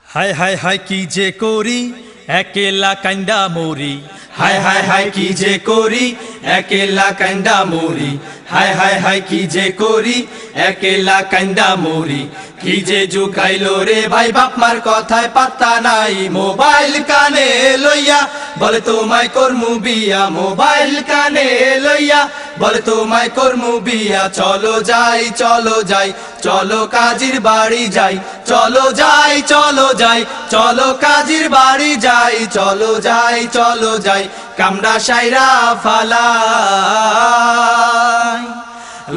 হায় হায় হায় কি যে করি একেলা কান্দা মরি, হায় হায় হায় কি যে করি একেলা কান্দা মরি, হায় হায় হায় কি যে করি একেলা কান্দা মরি। কি যে জুকাইলো রে ভাই বাপ মার কথায় পাত্তা নাই, মোবাইল কানে লইয়া বলে তোমায় করমু বিয়া, মোবাইল কানে লইয়া বলে তোমায় করমু বিয়া। চলো যাই চলো যাই চলো কাজীর বাড়ি যাই, চলো যাই চলো যাই চলো কাজীর বাড়ি যাই, চলো যাই চলো যাই কামড়া সাইরা ফালাই।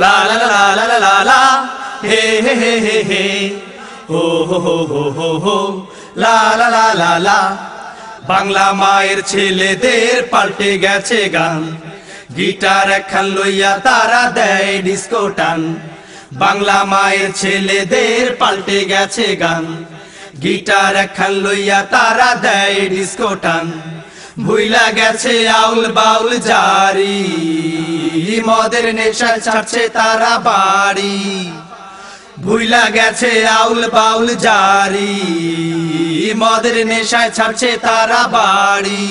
লা লা লা লা লা লা লা হে হে হে হে হে হো হো হো হো হো হো লা লা লা লা লা। বাংলা মায়ের ছেলেদের পাল্টে গেছে গান, গিটার একখান লইয়া তারা দেয় ডিস্কো টান। বাংলা মায়ের ছেলেদের পাল্টে গেছে গান, গিটার একখান লইয়া তারা দেয় ডিস্কো টান। ভুইলা গেছে আউল বাউল জারি, মদের নেশায় ছাড়ছে তারা বাড়ি। ভুইলা গেছে আউল বাউল জারি, মদের নেশায় ছাড়ছে তারা বাড়ি।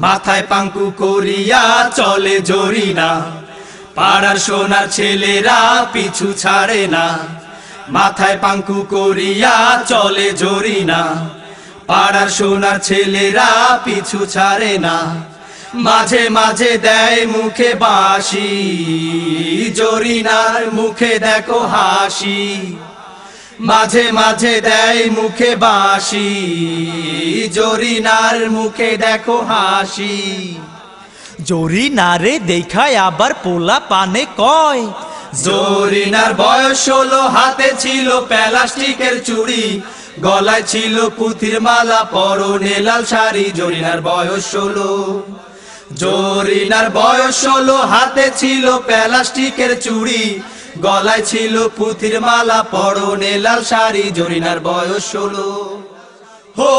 মাথায় পাঙ্কু করিয়া চলে জরি না, পাড়ার সোনার ছেলেরা পিছু ছাড়ে না। মাথায় পাঙ্কু করিয়া চলে জরি না, পাড়ার সোনার ছেলেরা পিছু ছাড়ে না। মাঝে মাঝে দেয় মুখে বাঁশি, জরিনার মুখে দেখো হাসি। মাঝে মাঝে দেয় মুখে বাঁশি, জরিনার মুখে দেখো হাসি। জরিনারে দেখায় আবার পোলা পানে কয়, জরিনার বয়স 16, হাতে ছিল প্লাস্টিকের চুড়ি, গলায় ছিল পুঁথির মালা, পরনে লাল শাড়ি। জরিনার বয়স 16, জরিনার বয়স 16, হাতে ছিল প্লাস্টিকের চুড়ি, গলায় ছিল পুঁথির মালা, পরনে লাল শাড়ি। জরিনার বয়স 16। হো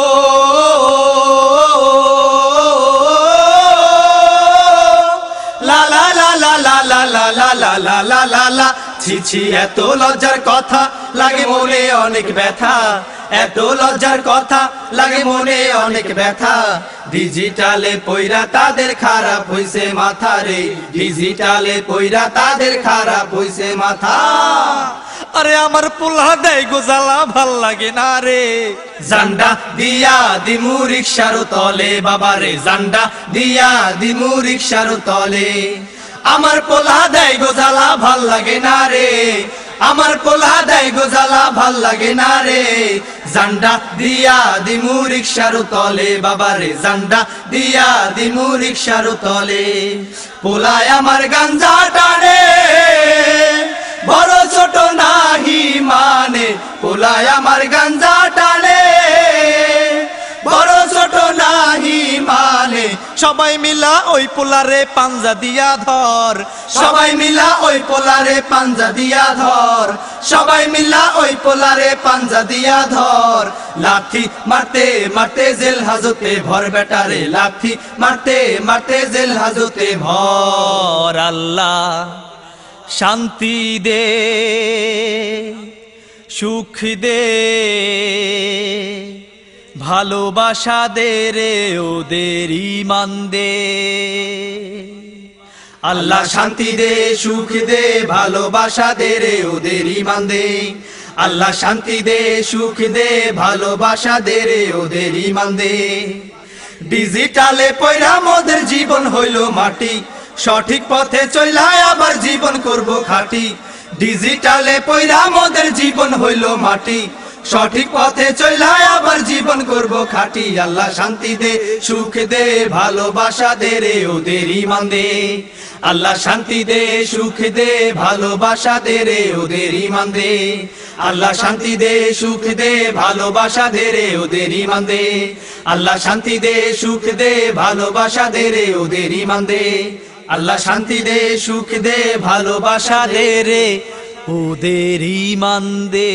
লা লা লা লা লা লা লা লা লা লা লা লা লা। ছি ছি এত লজ্জার কথা লাগে মনে অনেক ব্যথা, এত লজ্জার কথা লাগে মনে অনেক ব্যথা। ডিজিটালে পয়রা তাদের খারাপ হইছে মাথা রে, ডিজিটালে পয়রা তাদের খারাপ হইছে মাথা। আরে আমার পোলা দেয় গোজালা ভাল লাগে না রে। জান্ডা দিয়া দিমু রিকশার তলে বাবারে, জান্ডা দিয়া দিমু রিকশার তলে। আমার পোলা দেয় গোজালা ভাল লাগে না রে, আমার পোলা দেয় গোজালা ভাল লাগে না রে। জান্ডা দিয়া দিমু রিকশার তলে বাবারে, জান্ডা দিয়া দিমু রিকশার তলে। পোলায় আমার গাঞ্জা টানে, বড় ছোট নাহি মানে, পোলায় আমার গাঞ্জা টানে, বড় ছোট নাহি মানে। সবাই মিলা ওই পোলারে পাঞ্জা দিয়া ধর, সবাই মিলা ওই পোলারে পাঞ্জা দিয়া ধর, সবাই মিলা ওই পোলারে পাঞ্জা দিয়া ধর। লাথি মারতে মারতে জেল হাজতে ভর বেটারে, লাথি মারতে মারতে জেল হাজতে ভর। আল্লাহ শান্তি দে সুখ দে, ভালোবাসা দে রে ওদের ঈমান দে। আল্লাহ শান্তি দে সুখ দে, ভালোবাসা দে রে ওদের ঈমান দে। আল্লাহ শান্তি দে সুখ দে, ভালোবাসা দে রে ওদের ঈমান দে। ডিজিটালে পয়রা মোদের জীবন হইল মাটি, সঠিক পথে চইলায় আবার জীবন করব খাঁটি। ডিজিটালে পয়রা মোদের জীবন হইল মাটি, সঠিক পথে চইলায় আবার জীবন করব খাঁটি। আল্লাহ শান্তি দে সুখ দে, ভালোবাসা দে রে ওদের ঈমান দে। আল্লাহ শান্তি দে সুখ দে, ভালোবাসা দে রে ওদের ঈমান দে। আল্লাহ শান্তি দে সুখ দে, ভালোবাসা দে রে ওদের ঈমান দে। আল্লাহ শান্তি দে সুখ দে, ভালোবাসা দে রে ওদের ঈমান দে। আল্লাহ শান্তি দে সুখ দে, ভালোবাসা দে রে ওদের ঈমান দে।